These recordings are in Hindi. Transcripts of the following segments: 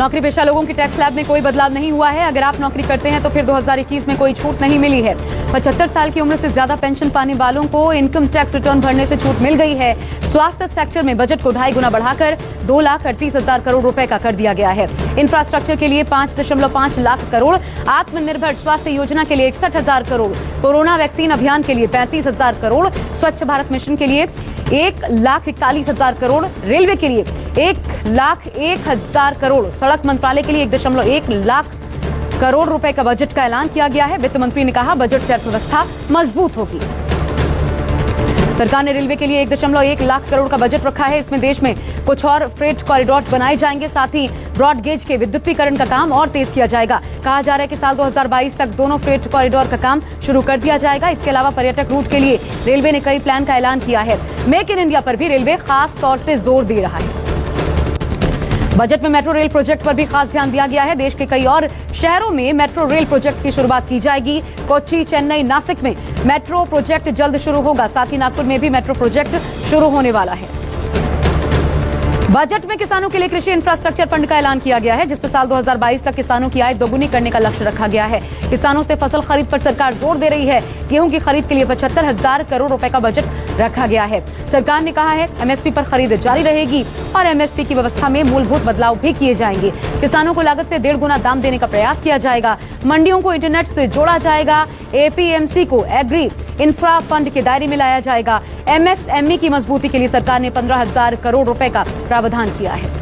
नौकरी पेशा लोगों की टैक्स स्लैब में कोई बदलाव नहीं हुआ है। अगर आप नौकरी करते हैं तो फिर 2021 में कोई छूट नहीं मिली है। 75 साल की उम्र से ज्यादा पेंशन पाने वालों को इनकम टैक्स रिटर्न भरने से छूट मिल गई है। स्वास्थ्य सेक्टर में बजट को 2.5 गुना बढ़ाकर 2,38,000 करोड़ रुपए का कर दिया गया है। इंफ्रास्ट्रक्चर के लिए 5.5 लाख करोड़, आत्मनिर्भर स्वास्थ्य योजना के लिए 61,000 करोड़, कोरोना वैक्सीन अभियान के लिए 35,000 करोड़, स्वच्छ भारत मिशन के लिए 1,41,000 करोड़, रेलवे के लिए 1,01,000 करोड़, सड़क मंत्रालय के लिए 1.1 लाख करोड़ रुपए का बजट का ऐलान किया गया है। वित्त मंत्री ने कहा बजट से अर्थव्यवस्था मजबूत होगी। सरकार ने रेलवे के लिए 1.1 लाख करोड़ का बजट रखा है। इसमें देश में कुछ और फ्रेट कॉरिडोर्स बनाए जाएंगे, साथ ही ब्रॉडगेज के विद्युतीकरण का काम और तेज किया जाएगा। कहा जा रहा है कि साल 2022 तक दोनों फ्रेट कॉरिडोर का काम शुरू कर दिया जाएगा। इसके अलावा पर्यटक रूट के लिए रेलवे ने कई प्लान का ऐलान किया है। मेक इन इंडिया पर भी रेलवे खास तौर से जोर दे रहा है। बजट में मेट्रो रेल प्रोजेक्ट पर भी खास ध्यान दिया गया है। देश के कई और शहरों में मेट्रो रेल प्रोजेक्ट की शुरुआत की जाएगी। कोच्चि, चेन्नई, नासिक में मेट्रो प्रोजेक्ट जल्द शुरू होगा। साथ ही नागपुर में भी मेट्रो प्रोजेक्ट शुरू होने वाला है। बजट में किसानों के लिए कृषि इंफ्रास्ट्रक्चर फंड का ऐलान किया गया है, जिससे साल 2022 तक किसानों की आय दोगुनी करने का लक्ष्य रखा गया है। किसानों से फसल खरीद पर सरकार जोर दे रही है। गेहूं की खरीद के लिए 75,000 करोड़ रुपए का बजट रखा गया है। सरकार ने कहा है एमएसपी पर खरीद जारी रहेगी और एमएसपी की व्यवस्था में मूलभूत बदलाव भी किए जाएंगे। किसानों को लागत से 1.5 गुना दाम देने का प्रयास किया जाएगा। मंडियों को इंटरनेट से जोड़ा जाएगा। एपीएमसी को एग्री इंफ्रा फंड के दायरे में लाया जाएगा। एमएसएमई की मजबूती के लिए सरकार ने 15,000 करोड़ रुपए का प्रावधान किया है।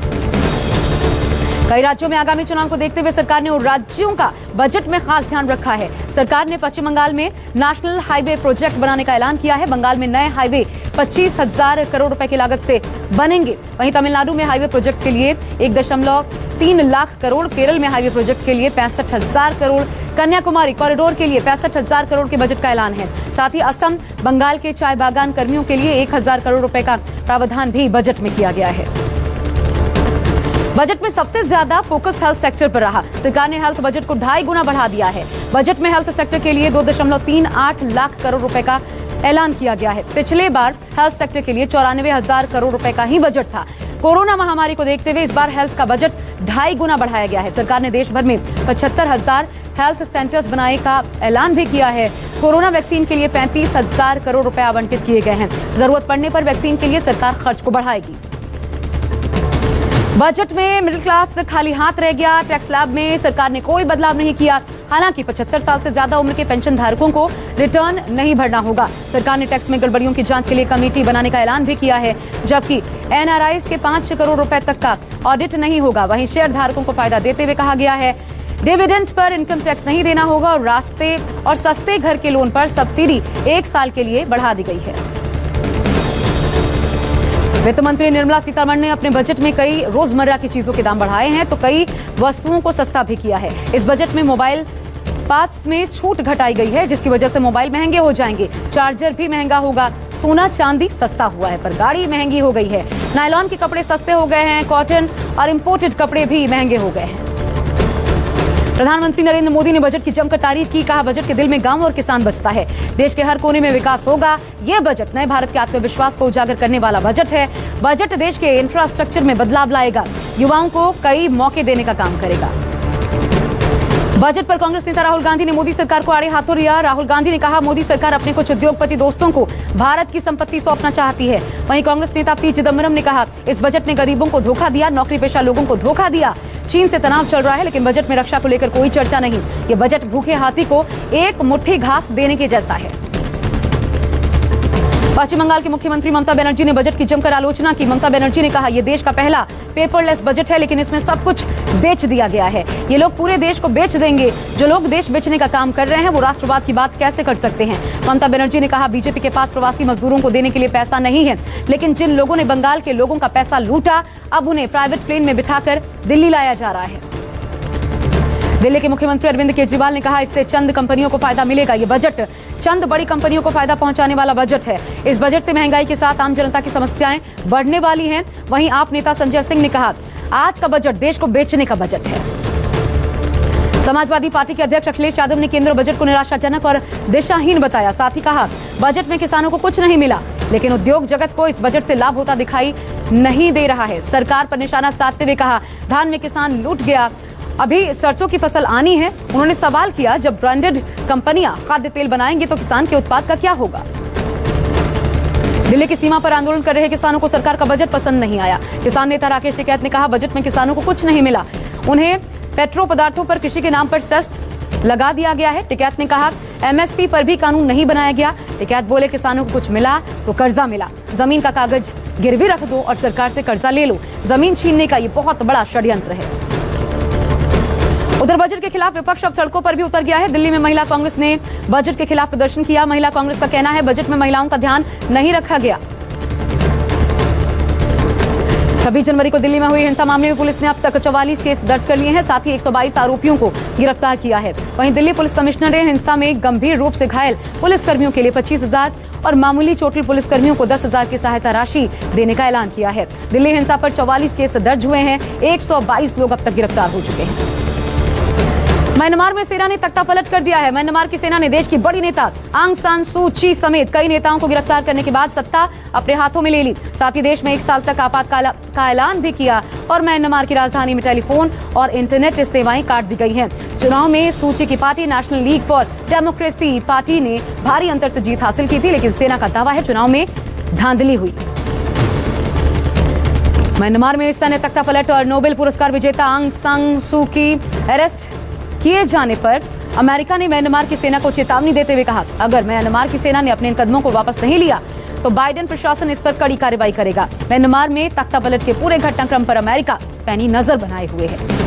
कई राज्यों में आगामी चुनाव को देखते हुए सरकार ने उन राज्यों का बजट में खास ध्यान रखा है। सरकार ने पश्चिम बंगाल में नेशनल हाईवे प्रोजेक्ट बनाने का ऐलान किया है। बंगाल में नए हाईवे 25,000 करोड़ रुपए की लागत से बनेंगे। वहीं तमिलनाडु में हाईवे प्रोजेक्ट के लिए 1.3 लाख करोड़, केरल में हाईवे प्रोजेक्ट के लिए 65,000 करोड़, कन्याकुमारी कॉरिडोर के लिए 65,000 करोड़ के बजट का ऐलान है। साथ ही असम, बंगाल के चाय बागान कर्मियों के लिए 1,000 करोड़ रुपए का प्रावधान भी बजट में किया गया है। बजट में सबसे ज्यादा फोकस हेल्थ सेक्टर पर रहा। सरकार ने हेल्थ बजट को 2.5 गुना बढ़ा दिया है। बजट में हेल्थ सेक्टर के लिए 2.38 लाख करोड़ रुपए का ऐलान किया गया है। पिछले बार हेल्थ सेक्टर के लिए 94,000 करोड़ रुपए का ही बजट था। कोरोना महामारी को देखते हुए इस बार हेल्थ का बजट 2.5 गुना बढ़ाया गया है। सरकार ने देश भर में 75,000 हेल्थ सेंटर्स बनाने का ऐलान भी किया है। कोरोना वैक्सीन के लिए 35,000 करोड़ रुपए आवंटित किए गए हैं। जरूरत पड़ने पर वैक्सीन के लिए सरकार खर्च को बढ़ाएगी। बजट में मिडिल क्लास खाली हाथ रह गया। टैक्स स्लैब में सरकार ने कोई बदलाव नहीं किया। हालांकि 75 साल से ज्यादा उम्र के पेंशन धारकों को रिटर्न नहीं भरना होगा। सरकार ने टैक्स में गड़बड़ियों की जांच के लिए कमेटी बनाने का ऐलान भी किया है, जबकि एनआरआईज के 5 करोड़ रुपए तक का ऑडिट नहीं होगा। वहीं शेयर धारकों को फायदा देते हुए कहा गया है डिविडेंड पर इनकम टैक्स नहीं देना होगा और रास्ते और सस्ते घर के लोन पर सब्सिडी 1 साल के लिए बढ़ा दी गई है। वित्त मंत्री निर्मला सीतारमण ने अपने बजट में कई रोजमर्रा की चीजों के दाम बढ़ाए हैं तो कई वस्तुओं को सस्ता भी किया है। इस बजट में मोबाइल पार्ट्स में छूट घटाई गई है, जिसकी वजह से मोबाइल महंगे हो जाएंगे। चार्जर भी महंगा होगा। सोना चांदी सस्ता हुआ है पर गाड़ी महंगी हो गई है। नायलॉन के कपड़े सस्ते हो गए हैं। कॉटन और इंपोर्टेड कपड़े भी महंगे हो गए हैं। प्रधानमंत्री नरेंद्र मोदी ने बजट की जमकर तारीफ की। कहा बजट के दिल में गांव और किसान बसता है। देश के हर कोने में विकास होगा। यह बजट नए भारत के आत्मविश्वास को उजागर करने वाला बजट है। बजट देश के इंफ्रास्ट्रक्चर में बदलाव लाएगा। युवाओं को कई मौके देने का काम करेगा। बजट पर कांग्रेस नेता राहुल गांधी ने मोदी सरकार को आड़े हाथों लिया। राहुल गांधी ने कहा मोदी सरकार अपने कुछ उद्योगपति दोस्तों को भारत की संपत्ति सौंपना चाहती है। वहीं कांग्रेस नेता पी चिदम्बरम ने कहा इस बजट ने गरीबों को धोखा दिया, नौकरी पेशा लोगों को धोखा दिया। चीन से तनाव चल रहा है लेकिन बजट में रक्षा को लेकर कोई चर्चा नहीं। ये बजट भूखे हाथी को एक मुट्ठी घास देने के जैसा है। पश्चिम बंगाल की मुख्यमंत्री ममता बनर्जी ने बजट की जमकर आलोचना की। ममता बनर्जी ने कहा यह देश का पहला पेपरलेस बजट है, लेकिन इसमें सब कुछ बेच दिया गया है। ये लोग पूरे देश को बेच देंगे। जो लोग देश बेचने का काम कर रहे हैं वो राष्ट्रवाद की बात कैसे कर सकते हैं। ममता बनर्जी ने कहा बीजेपी के पास प्रवासी मजदूरों को देने के लिए पैसा नहीं है, लेकिन जिन लोगों ने बंगाल के लोगों का पैसा लूटा अब उन्हें प्राइवेट प्लेन में बिठाकर दिल्ली लाया जा रहा है। दिल्ली के मुख्यमंत्री अरविंद केजरीवाल ने कहा इससे चंद कंपनियों को फायदा मिलेगा। ये बजट चंद बड़ी कंपनियों को फायदा पहुंचाने वाला बजट है। इस बजट से महंगाई के साथ आम जनता की समस्याएं बढ़ने वाली हैं। वहीं आप नेता संजय सिंह ने कहा आज का बजट देश को बेचने का बजट है। समाजवादी पार्टी के अध्यक्ष अखिलेश यादव ने केंद्र बजट को निराशाजनक और दिशाहीन बताया। साथ ही कहा बजट में किसानों को कुछ नहीं मिला। लेकिन उद्योग जगत को इस बजट से लाभ होता दिखाई नहीं दे रहा है। सरकार पर निशाना साधते हुए कहा, धान में किसान लूट गया, अभी सरसों की फसल आनी है। उन्होंने सवाल किया, जब ब्रांडेड कंपनियां खाद्य तेल बनाएंगी तो किसान के उत्पाद का क्या होगा। दिल्ली की सीमा पर आंदोलन कर रहे किसानों को सरकार का बजट पसंद नहीं आया। किसान नेता राकेश टिकैत ने कहा, बजट में किसानों को कुछ नहीं मिला। उन्हें पेट्रो पदार्थों पर कृषि के नाम पर सेस लगा दिया गया है। टिकैत ने कहा, एमएसपी पर भी कानून नहीं बनाया गया। टिकैत बोले, किसानों को कुछ मिला तो कर्जा मिला, जमीन का कागज गिरवी रख दो और सरकार से कर्जा ले लो। जमीन छीनने का ये बहुत बड़ा षड्यंत्र है। उधर बजट के खिलाफ विपक्ष अब सड़कों पर भी उतर गया है। दिल्ली में महिला कांग्रेस ने बजट के खिलाफ प्रदर्शन किया। महिला कांग्रेस का कहना है, बजट में महिलाओं का ध्यान नहीं रखा गया। 26 जनवरी को दिल्ली में हुई हिंसा मामले में पुलिस ने अब तक 44 केस दर्ज कर लिए हैं, साथ ही 122 आरोपियों को गिरफ्तार किया है। वहीं दिल्ली पुलिस कमिश्नर ने हिंसा में गंभीर रूप से घायल पुलिसकर्मियों के लिए 25,000 और मामूली चोटिल पुलिसकर्मियों को 10,000 की सहायता राशि देने का ऐलान किया है। दिल्ली हिंसा पर 44 केस दर्ज हुए हैं, 122 लोग अब तक गिरफ्तार हो चुके हैं। म्यांमार में सेना ने तख्ता पलट कर दिया है। म्यांमार की सेना ने देश की बड़ी नेता आंग सान सू ची समेत कई नेताओं को गिरफ्तार करने के बाद सत्ता अपने हाथों में ले ली। साथ ही देश में 1 साल तक आपातकाल का ऐलान भी किया और म्यांमार की राजधानी में टेलीफोन और इंटरनेट सेवाएं काट दी गई हैं। चुनाव में सू ची की party national league for democracy party ने भारी अंतर से जीत हासिल की थी, लेकिन सेना का दावा है चुनाव में धांधली हुई। म्यांमार में सेना ने तख्ता पलट और नोबेल पुरस्कार विजेता आंग सान सू की अरेस्ट किए जाने पर अमेरिका ने म्यांमार की सेना को चेतावनी देते हुए कहा, अगर म्यांमार की सेना ने अपने इन कदमों को वापस नहीं लिया तो बाइडेन प्रशासन इस पर कड़ी कार्रवाई करेगा। म्यांमार में तख्ता पलट के पूरे घटनाक्रम पर अमेरिका पैनी नजर बनाए हुए है।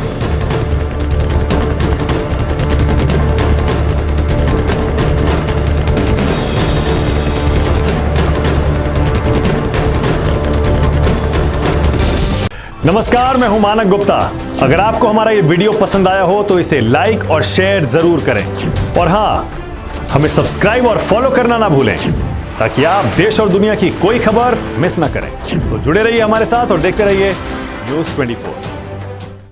नमस्कार, मैं हूं मानक गुप्ता। अगर आपको हमारा ये वीडियो पसंद आया हो तो इसे लाइक और शेयर जरूर करें और हाँ, हमें सब्सक्राइब और फॉलो करना ना भूलें ताकि आप देश और दुनिया की कोई खबर मिस ना करें। तो जुड़े रहिए हमारे साथ और देखते रहिए News 24।